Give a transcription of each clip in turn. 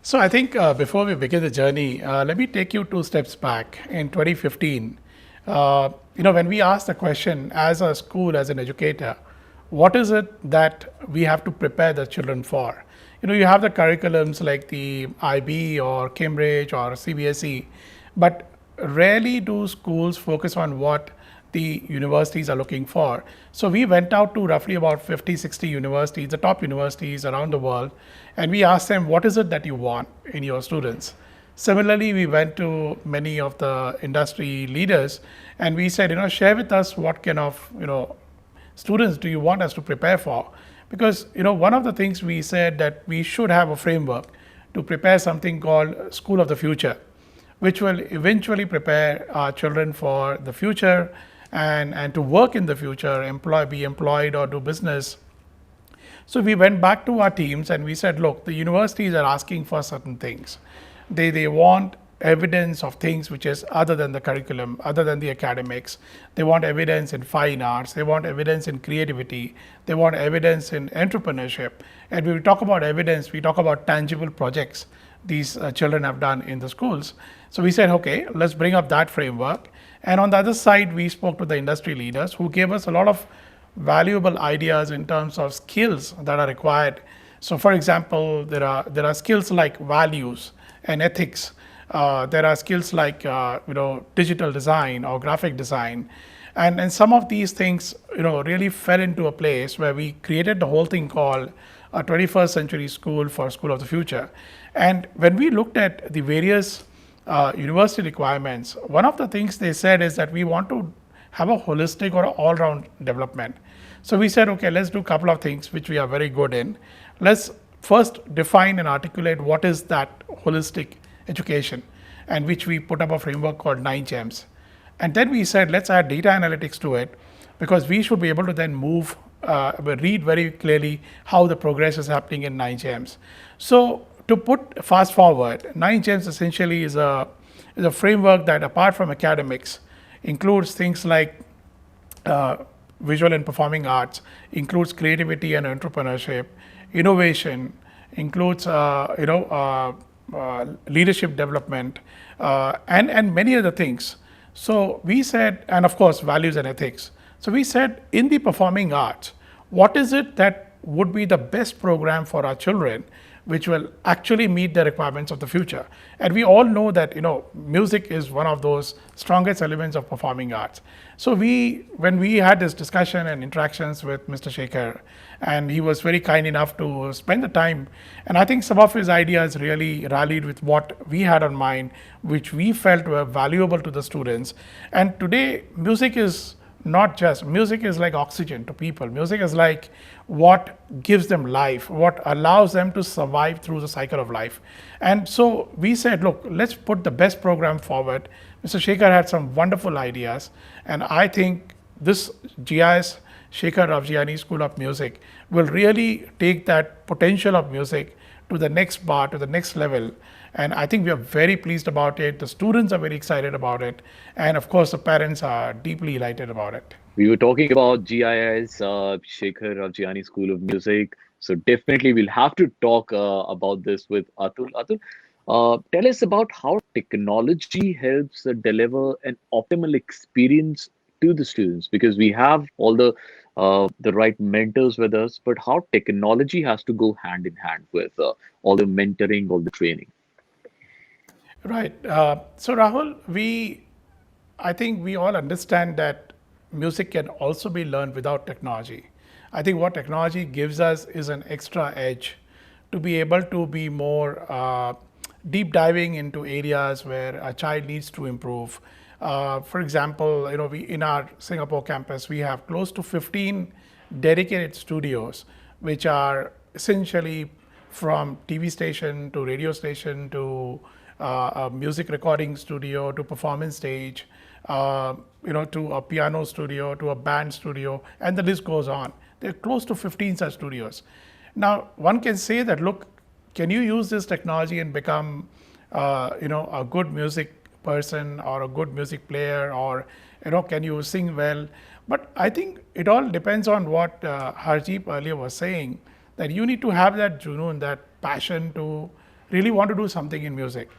So I think before we begin the journey, let me take you two steps back. In 2015, when we asked the question as a school, as an educator, what is it that we have to prepare the children for? You have the curriculums like the IB or Cambridge or CBSE, but rarely do schools focus on what the universities are looking for. So we went out to roughly about 50, 60 universities, the top universities around the world, and we asked them, what is it that you want in your students? Similarly, we went to many of the industry leaders and we said, share with us what kind of, students do you want us to prepare for? Because, one of the things we said that we should have a framework to prepare something called School of the Future, which will eventually prepare our children for the future and to work in the future, be employed or do business. So we went back to our teams and we said, look, the universities are asking for certain things. They want evidence of things which is other than the curriculum, other than the academics. They want evidence in fine arts. They want evidence in creativity. They want evidence in entrepreneurship. And when we talk about evidence, we talk about tangible projects these children have done in the schools. So we said, okay, let's bring up that framework. And on the other side, we spoke to the industry leaders who gave us a lot of valuable ideas in terms of skills that are required. So for example, there are skills like values and ethics. There are skills like digital design or graphic design. And some of these things really fell into a place where we created the whole thing called a 21st century school for School of the Future. And when we looked at the various university requirements, one of the things they said is that we want to have a holistic or all-round development. So we said, okay, let's do a couple of things which we are very good in. Let's first define and articulate what is that holistic education, and which we put up a framework called 9 GEMS. And then we said, let's add data analytics to it, because we should be able to then read very clearly how the progress is happening in 9 GEMS. So to put fast forward, 9 GEMS essentially is a framework that, apart from academics, includes things like visual and performing arts, includes creativity and entrepreneurship, innovation, includes leadership development, and many other things. So we said, and of course values and ethics. So we said, in the performing arts, what is it that would be the best program for our children, which will actually meet the requirements of the future? And we all know that music is one of those strongest elements of performing arts. So when we had this discussion and interactions with Mr. Shekhar, and he was very kind enough to spend the time, and I think some of his ideas really rallied with what we had on mind, which we felt were valuable to the students. And today, music is like oxygen to people. Music is like what gives them life, what allows them to survive through the cycle of life. And so we said, look, let's put the best program forward. Mr. Shekhar had some wonderful ideas, and I think this GIS Shekhar Ravjiani School of Music will really take that potential of music to the next bar, to the next level. And I think we are very pleased about it. The students are very excited about it. And of course, the parents are deeply delighted about it. We were talking about GIS, Shekhar Ravjiani School of Music. So definitely we'll have to talk about this with Atul. Atul, tell us about how technology helps deliver an optimal experience to the students, because we have all the right mentors with us, but how technology has to go hand in hand with all the mentoring, all the training. Right. So Rahul, I think we all understand that music can also be learned without technology. I think what technology gives us is an extra edge to be able to be more deep diving into areas where a child needs to improve. For example, we in our Singapore campus we have close to 15 dedicated studios, which are essentially from TV station to radio station to a music recording studio to performance stage, to a piano studio to a band studio, and the list goes on. There are close to 15 such studios. Now, one can say that, look, can you use this technology and become, a good music person or a good music player, or can you sing well? But I think it all depends on what Harjeep earlier was saying, that you need to have that junoon, that passion to really want to do something in music.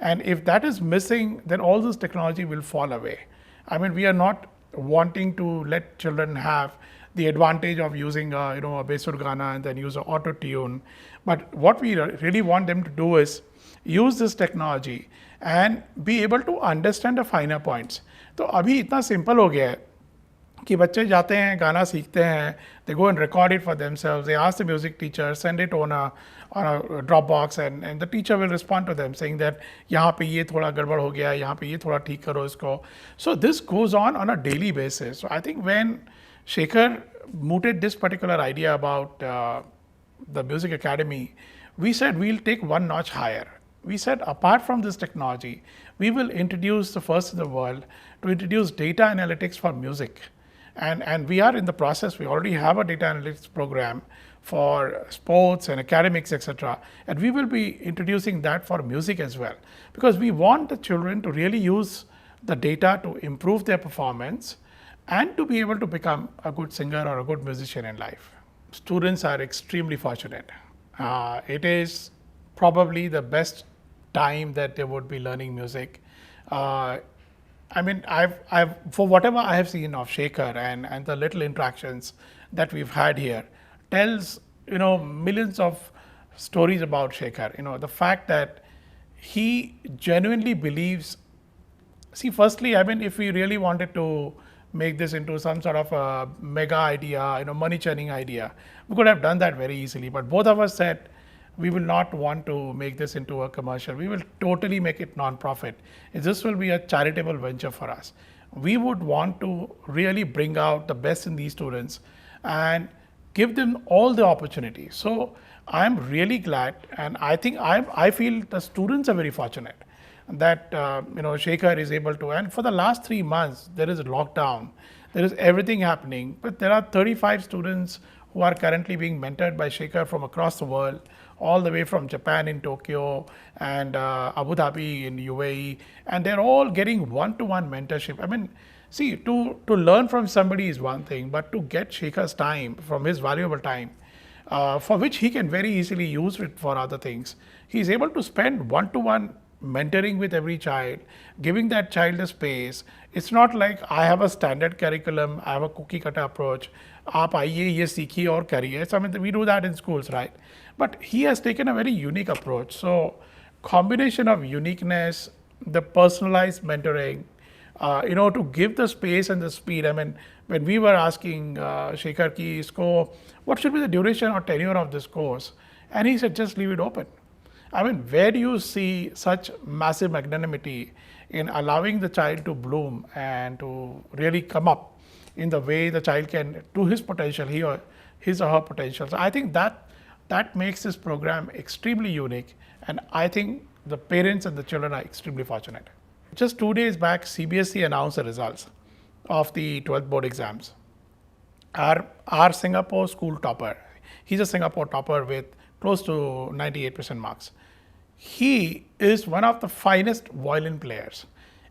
And if that is missing, then all this technology will fall away. I mean, we are not wanting to let children have the advantage of using a Besur Gana and then use an auto tune. But what we really want them to do is use this technology and be able to understand the finer points. तो अभी इतना simple हो गया है कि बच्चे जाते हैं, गाना सीखते हैं, they go and record it for themselves, they ask the music teacher, send it on a Dropbox, and the teacher will respond to them saying that यहाँ पे ये थोड़ा गड़बड़ हो गया, यहाँ पे ये थोड़ा ठीक करो इसको. So this goes on a daily basis. So I think when Shekhar mooted this particular idea about the music academy, we said we'll take one notch higher. We said apart from this technology, we will introduce the first in the world to introduce data analytics for music. And we are in the process. We already have a data analytics program for sports and academics, etc. And we will be introducing that for music as well, because we want the children to really use the data to improve their performance and to be able to become a good singer or a good musician in life. Students are extremely fortunate. It is probably the best time that they would be learning music. I mean, I've for whatever I have seen of Shekhar and the little interactions that we've had here, tells millions of stories about Shekhar. The fact that he genuinely believes. See, firstly, I mean, if we really wanted to make this into some sort of a mega idea, money churning idea, we could have done that very easily. But both of us said we will not want to make this into a commercial. We will totally make it non-profit. This will be a charitable venture for us. We would want to really bring out the best in these students and give them all the opportunities. So I'm really glad, and I think I feel the students are very fortunate that Shekhar is able to. And for the last 3 months, there is a lockdown, there is everything happening, but there are 35 students who are currently being mentored by Shekhar from across the world, all the way from Japan in Tokyo and Abu Dhabi in UAE, and they're all getting one-to-one mentorship. I mean, see, to learn from somebody is one thing, but to get Shekhar's time, from his valuable time, for which he can very easily use it for other things, he's able to spend one-to-one mentoring with every child, giving that child a space. It's not like I have a standard curriculum, I have a cookie cutter approach. आप आइए ये सीखिए और करिए. So I mean, we do that in schools, right? But he has taken a very unique approach. So combination of uniqueness, the personalized mentoring, to give the space and the speed. I mean, when we were asking Shekhar ki isko, what should be the duration or tenure of this course? And he said, just leave it open. I mean, where do you see such massive magnanimity in allowing the child to bloom and to really come up in the way the child can, to his potential, his or her potential. So I think that makes this program extremely unique, and I think the parents and the children are extremely fortunate. Just 2 days back, CBSE announced the results of the 12th board exams. Our Singapore school topper, he's a Singapore topper with close to 98% marks. He is one of the finest violin players.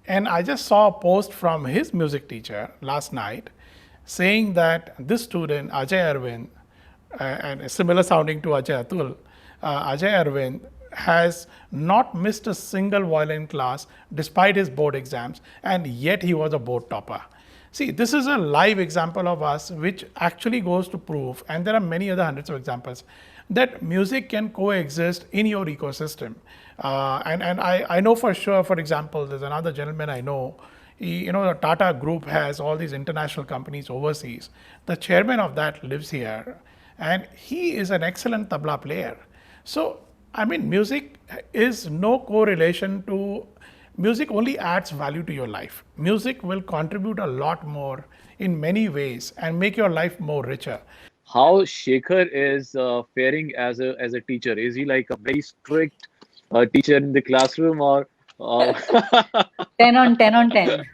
And I just saw a post from his music teacher last night saying that this student, Ajay Arvind, and similar sounding to Ajay Atul, Ajay Arvind has not missed a single violin class despite his board exams, and yet he was a board topper. See, this is a live example of us which actually goes to prove, and there are many other hundreds of examples, that music can coexist in your ecosystem. And I know for sure, for example, there's another gentleman I know, the Tata Group has all these international companies overseas. The chairman of that lives here, and he is an excellent tabla player. So, I mean, music is no correlation to, music only adds value to your life. Music will contribute a lot more in many ways and make your life more richer. How Shekhar is faring as a teacher? Is he like a very strict teacher in the classroom, or 10 on 10 on 10?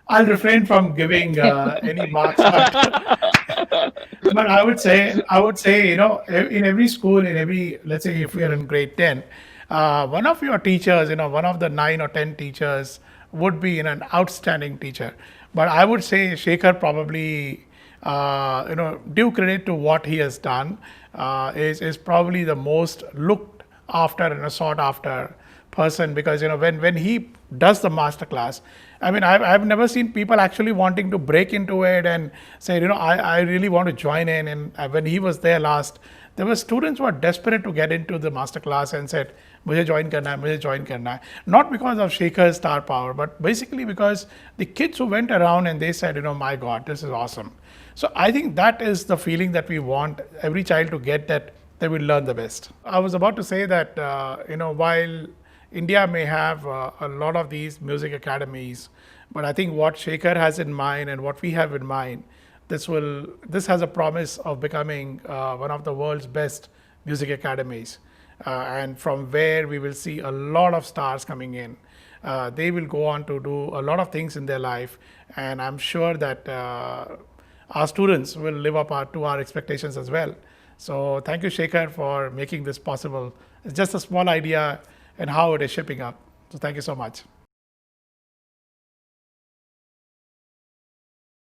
I'll refrain from giving any marks, but I would say, in every school, let's say if we are in grade 10, one of your teachers, one of the 9 or 10 teachers would be an outstanding teacher. But I would say Shekhar probably, due credit to what he has done, is probably the most looked after and a sought after person, because when he does the master class, I mean, I've never seen people actually wanting to break into it and say, I really want to join in. And when he was there last, there were students who were desperate to get into the master class and said, मुझे join करना है, मुझे join करना है. Not because of Shekhar's star power, but basically because the kids who went around and they said, my God, this is awesome. So I think that is the feeling that we want every child to get, that they will learn the best. I was about to say that, while India may have a lot of these music academies, but I think what Shekhar has in mind and what we have in mind, this has a promise of becoming one of the world's best music academies, and from where we will see a lot of stars coming in. They will go on to do a lot of things in their life, and I'm sure that our students will live up to our expectations as well. So thank you, Shekhar, for making this possible. It's just a small idea and how it is shaping up. So thank you so much.